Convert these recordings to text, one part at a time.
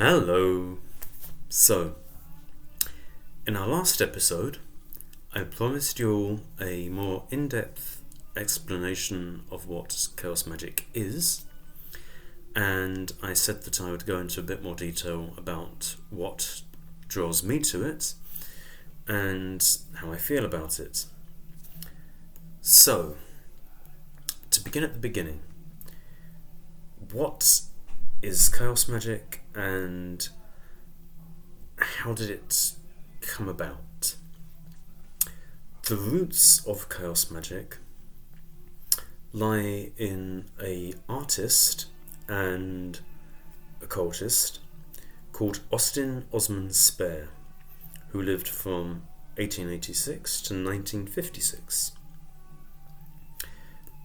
Hello. So, in our last episode, I promised you all a more in-depth explanation of what chaos magic is, and I said that I would go into a bit more detail about what draws me to it and how I feel about it. So, to begin at the beginning, what is chaos magic and how did it come about? The roots of chaos magic lie in an artist and occultist called Austin Osman Spare, who lived from 1886 to 1956.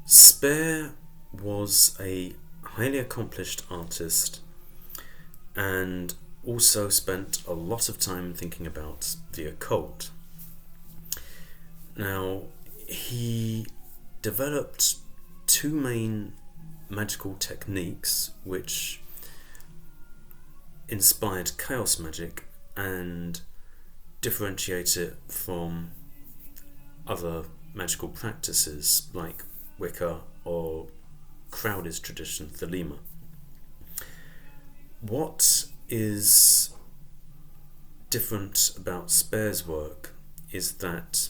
Spare was a highly accomplished artist and also spent a lot of time thinking about the occult. Now, he developed two main magical techniques which inspired chaos magic and differentiate it from other magical practices like Wicca or Crowley's tradition, Thelema. What is different about Spare's work is that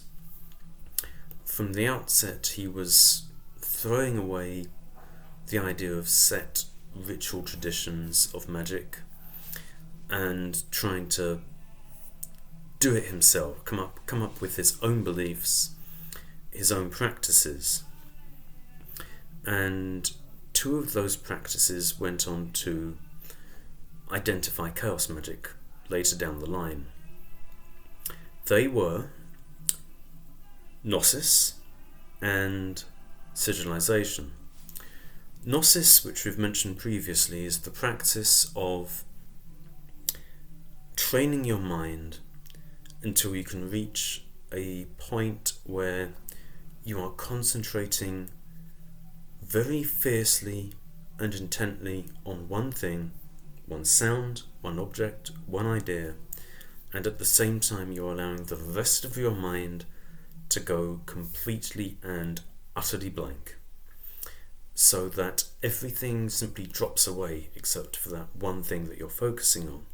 from the outset he was throwing away the idea of set ritual traditions of magic and trying to do it himself, come up with his own beliefs, his own practices. And two of those practices went on to identify chaos magic later down the line. They were Gnosis and Sigilization. Gnosis, which we've mentioned previously, is the practice of training your mind until you can reach a point where you are concentrating very fiercely and intently on one thing, one sound, one object, one idea, and at the same time you're allowing the rest of your mind to go completely and utterly blank, so that everything simply drops away except for that one thing that you're focusing on.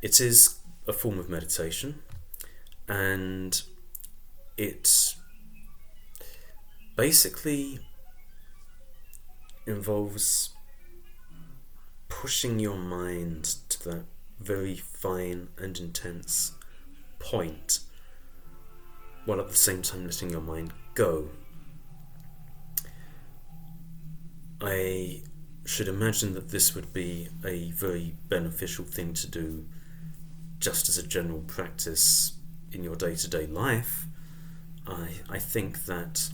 It is a form of meditation, and it basically involves pushing your mind to that very fine and intense point, while at the same time letting your mind go. I should imagine that this would be a very beneficial thing to do just as a general practice in your day-to-day life. I think that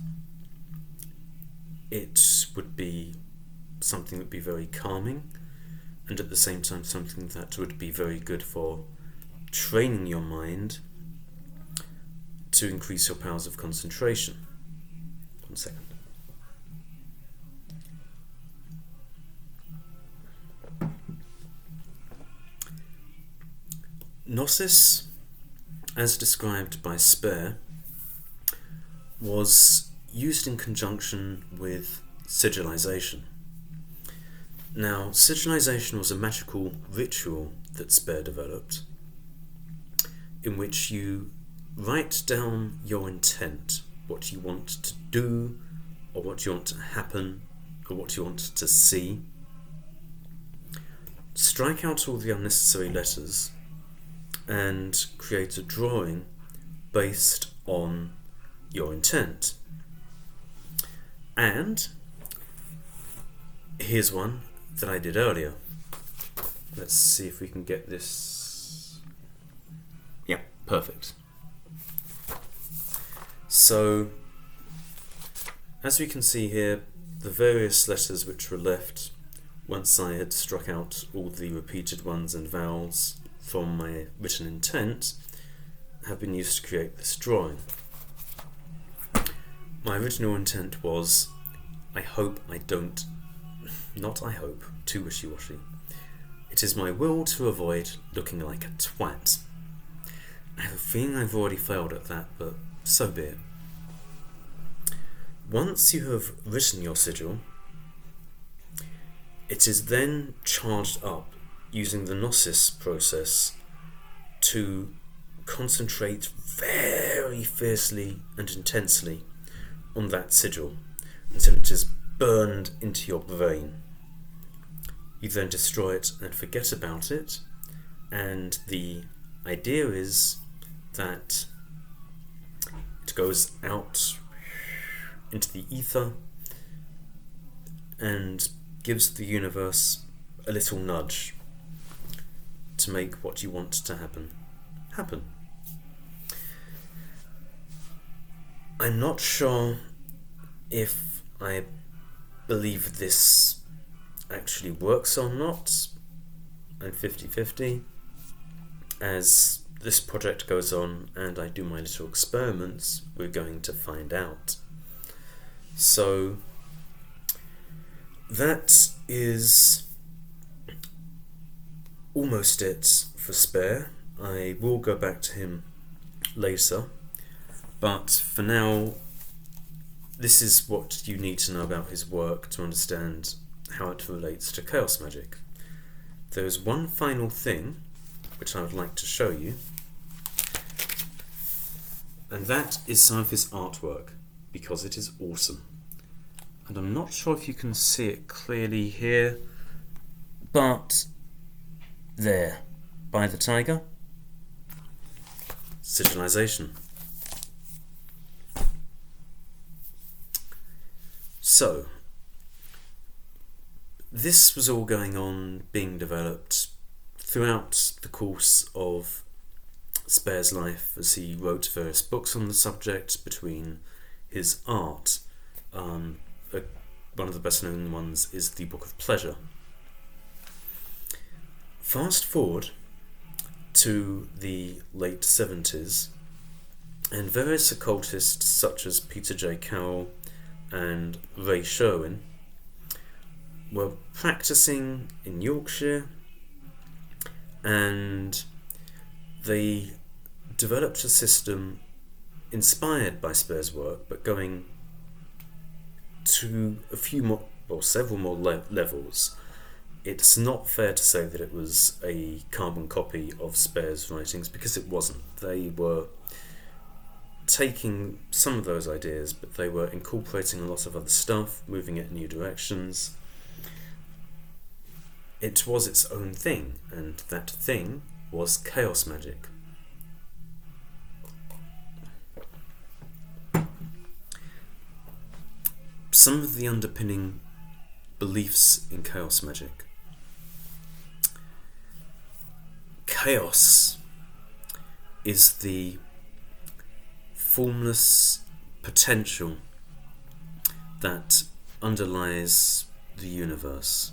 it would be something that would be very calming, and at the same time something that would be very good for training your mind to increase your powers of concentration. 1 second. Gnosis, as described by Spare, was used in conjunction with sigilization. Now, sigilization was a magical ritual that Spare developed, in which you write down your intent, what you want to do, or what you want to happen, or what you want to see. Strike out all the unnecessary letters and create a drawing based on your intent. And here's one that I did earlier. Let's see if we can get this. Yeah, perfect. So, as we can see here, the various letters which were left once I had struck out all the repeated ones and vowels from my written intent have been used to create this drawing. My original intent was, I hope I don't, not I hope, too wishy-washy. It is my will to avoid looking like a twat. I have a feeling I've already failed at that, but so be it. Once you have written your sigil, it is then charged up using the Gnosis process to concentrate very fiercely and intensely on that sigil until it is burned into your brain. You then destroy it and forget about it, and the idea is that it goes out into the ether and gives the universe a little nudge to make what you want to happen. I'm not sure if I believe this actually works or not. I'm 50-50. As this project goes on and I do my little experiments, we're going to find out. So that is almost it for Spare. I will go back to him later, but for now, this is what you need to know about his work to understand how it relates to Chaos Magic. There is one final thing which I would like to show you, and that is some of his artwork, because it is awesome. And I'm not sure if you can see it clearly here, but there, by the tiger, sigilization. So, this was all going on, being developed throughout the course of Spare's life, as he wrote various books on the subject. Between his art, one of the best known ones is the Book of Pleasure. Fast forward to the late 70s, and various occultists such as Peter J. Carroll and Ray Sherwin were practicing in Yorkshire, and they developed a system inspired by Spare's work, but going to a few more, or several more levels. It's not fair to say that it was a carbon copy of Spare's writings, because it wasn't. They were taking some of those ideas, but they were incorporating a lot of other stuff, moving it in new directions. It was its own thing, and that thing was Chaos Magic. Some of the underpinning beliefs in Chaos Magic. Chaos is the formless potential that underlies the universe.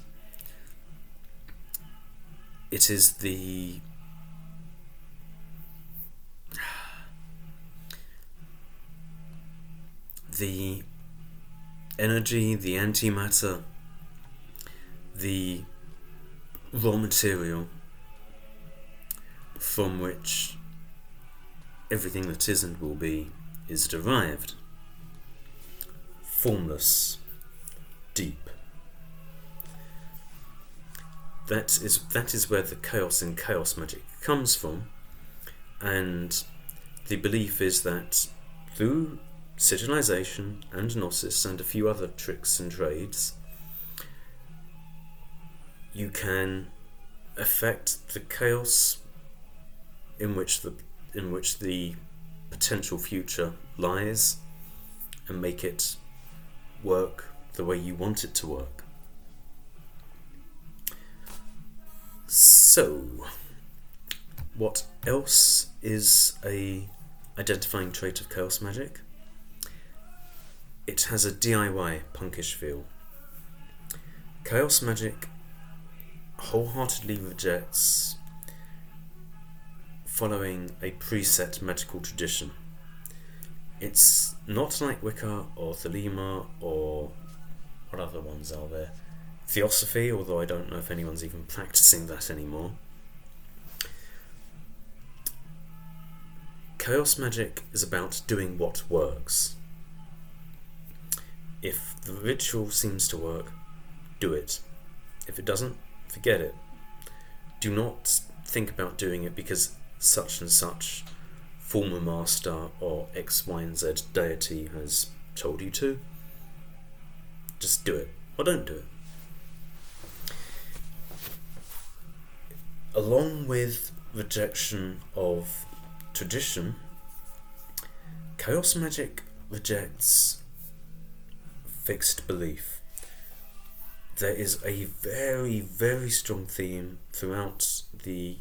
It is the energy, the antimatter, the raw material from which everything that is and will be is derived. Formless, deep. That is where the chaos in Chaos Magic comes from, and the belief is that through sigilization and Gnosis and a few other tricks and trades, you can affect the chaos in which the potential future lies, and make it work the way you want it to work. So, what else is a identifying trait of Chaos Magic? It has a DIY punkish feel. Chaos Magic wholeheartedly rejects following a preset magical tradition. It's not like Wicca or Thelema or what other ones are there. theosophy, although I don't know if anyone's even practicing that anymore. Chaos magic is about doing what works. If the ritual seems to work, do it. If it doesn't, forget it. Do not think about doing it because such and such former master or X, Y, and Z deity has told you to. Just do it, or don't do it. Along with rejection of tradition, chaos magic rejects fixed belief. There is a very, very strong theme throughout the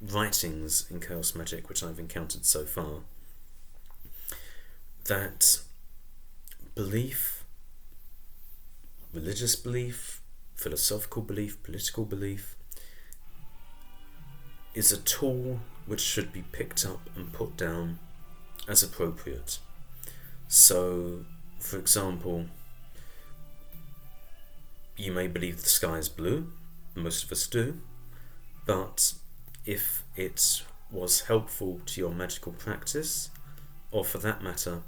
writings in chaos magic which I've encountered so far, that belief, religious belief, philosophical belief, political belief, is a tool which should be picked up and put down as appropriate. So, for example, you may believe the sky is blue, most of us do, but if it was helpful to your magical practice, or for that matter,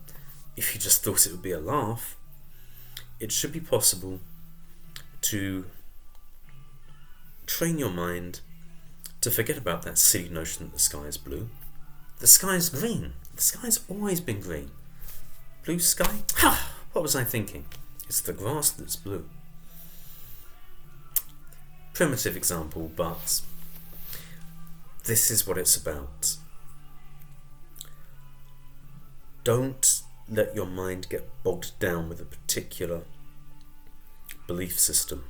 if you just thought it would be a laugh, it should be possible to train your mind to forget about that silly notion that the sky is blue. The sky is green. The sky's always been green. Blue sky? Ha! What was I thinking? It's the grass that's blue. Primitive example, but this is what it's about. Don't let your mind get bogged down with a particular belief system.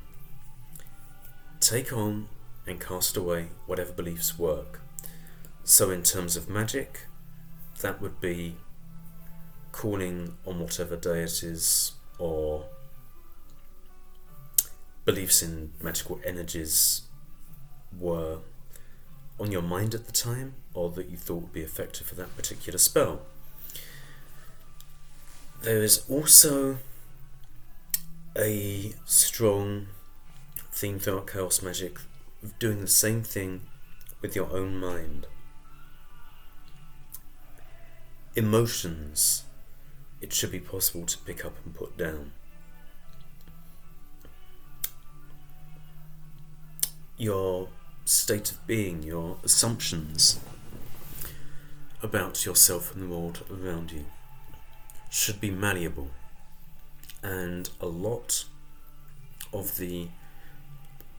Take on and cast away whatever beliefs work. So in terms of magic, that would be calling on whatever deities or beliefs in magical energies were on your mind at the time, or that you thought would be effective for that particular spell. There is also a strong theme throughout chaos magic of doing the same thing with your own mind. Emotions, it should be possible to pick up and put down. Your state of being, your assumptions about yourself and the world around you should be malleable, and a lot of the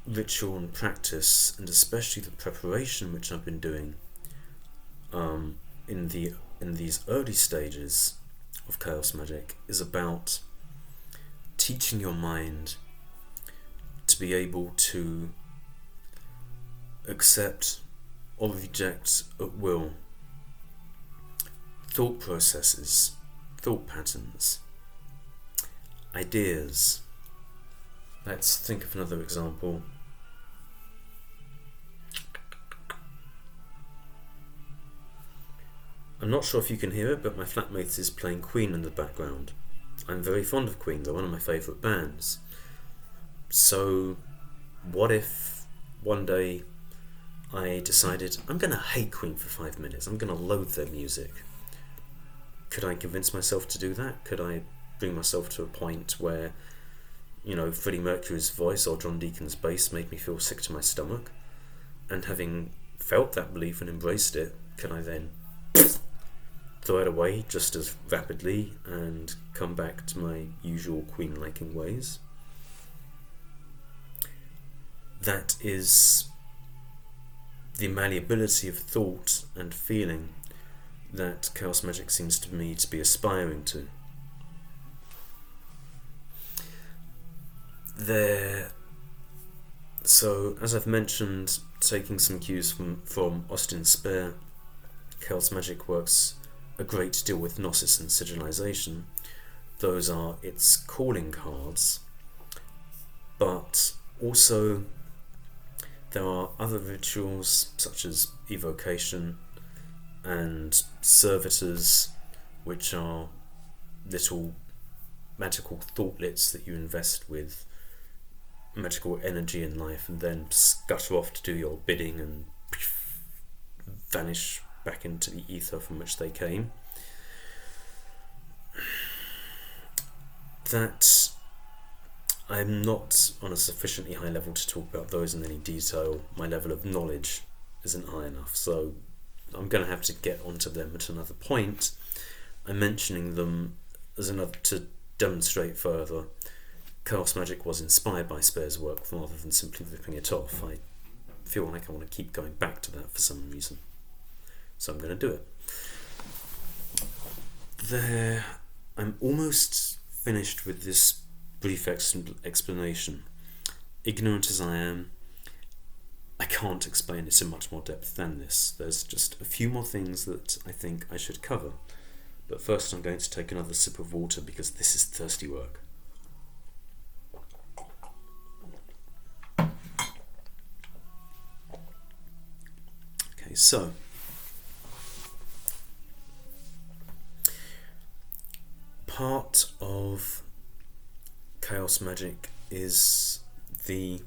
ritual and practice, and especially the preparation which I've been doing in these early stages of chaos magic, is about teaching your mind to be able to accept or reject at will thought processes, thought patterns, ideas. Let's think of another example. I'm not sure if you can hear it, but my flatmate is playing Queen in the background. I'm very fond of Queen, they're one of my favourite bands. So, what if one day I decided I'm going to hate Queen for 5 minutes, I'm going to loathe their music? Could I convince myself to do that? Could I bring myself to a point where, you know, Freddie Mercury's voice or John Deacon's bass made me feel sick to my stomach? And having felt that belief and embraced it, can I then throw it away just as rapidly and come back to my usual Queen-liking ways? That is the malleability of thought and feeling that chaos magic seems to me to be aspiring to. So, as I've mentioned, taking some cues from Austin Spare, chaos magic works a great deal with Gnosis and Sigilization. Those are its calling cards, but also there are other rituals such as evocation and servitors, which are little magical thoughtlets that you invest with magical energy in life and then scutter off to do your bidding and vanish back into the ether from which they came. That I'm not on a sufficiently high level to talk about those in any detail. My level of knowledge isn't high enough, so I'm going to have to get onto them at another point. I'm mentioning them as another to demonstrate further. Chaos Magic was inspired by Spare's work rather than simply ripping it off. I feel like I want to keep going back to that for some reason, so I'm going to do it. There, I'm almost finished with this brief explanation. Ignorant as I am, I can't explain it in much more depth than this. There's just a few more things that I think I should cover. But first I'm going to take another sip of water because this is thirsty work. Okay, so part of Chaos Magic is the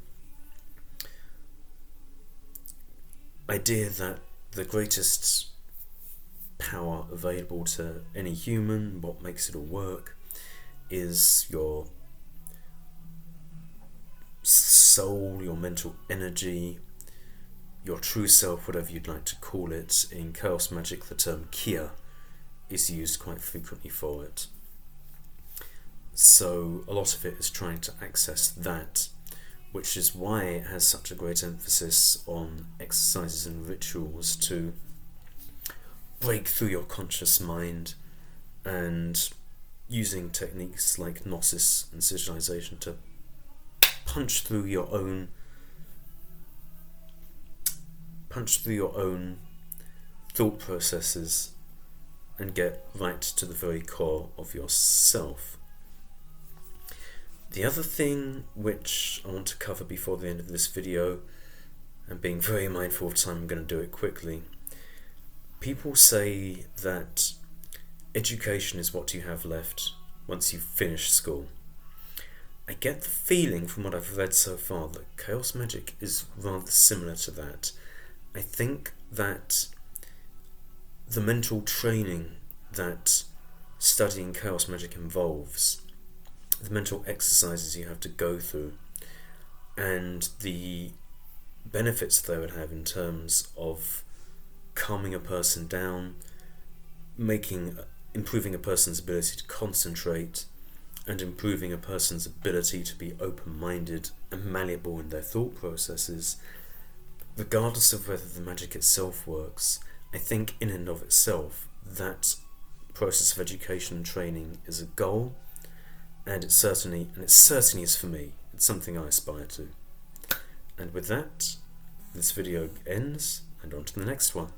idea that the greatest power available to any human, what makes it all work, is your soul, your mental energy, your true self, whatever you'd like to call it. In Chaos Magic, the term Kia is used quite frequently for it. So a lot of it is trying to access that, which is why it has such a great emphasis on exercises and rituals to break through your conscious mind, and using techniques like gnosis and sigilization to punch through your own thought processes and get right to the very core of yourself. The other thing which I want to cover before the end of this video, and being very mindful of time, I'm going to do it quickly. People say that education is what you have left once you've finished school. I get the feeling from what I've read so far that Chaos Magic is rather similar to that. I think that the mental training that studying Chaos Magic involves, the mental exercises you have to go through, and the benefits they would have in terms of calming a person down, improving a person's ability to concentrate, and improving a person's ability to be open-minded and malleable in their thought processes, regardless of whether the magic itself works. I think in and of itself that process of education and training is a goal, and it certainly is for me. It's something I aspire to. And with that, this video ends, and on to the next one.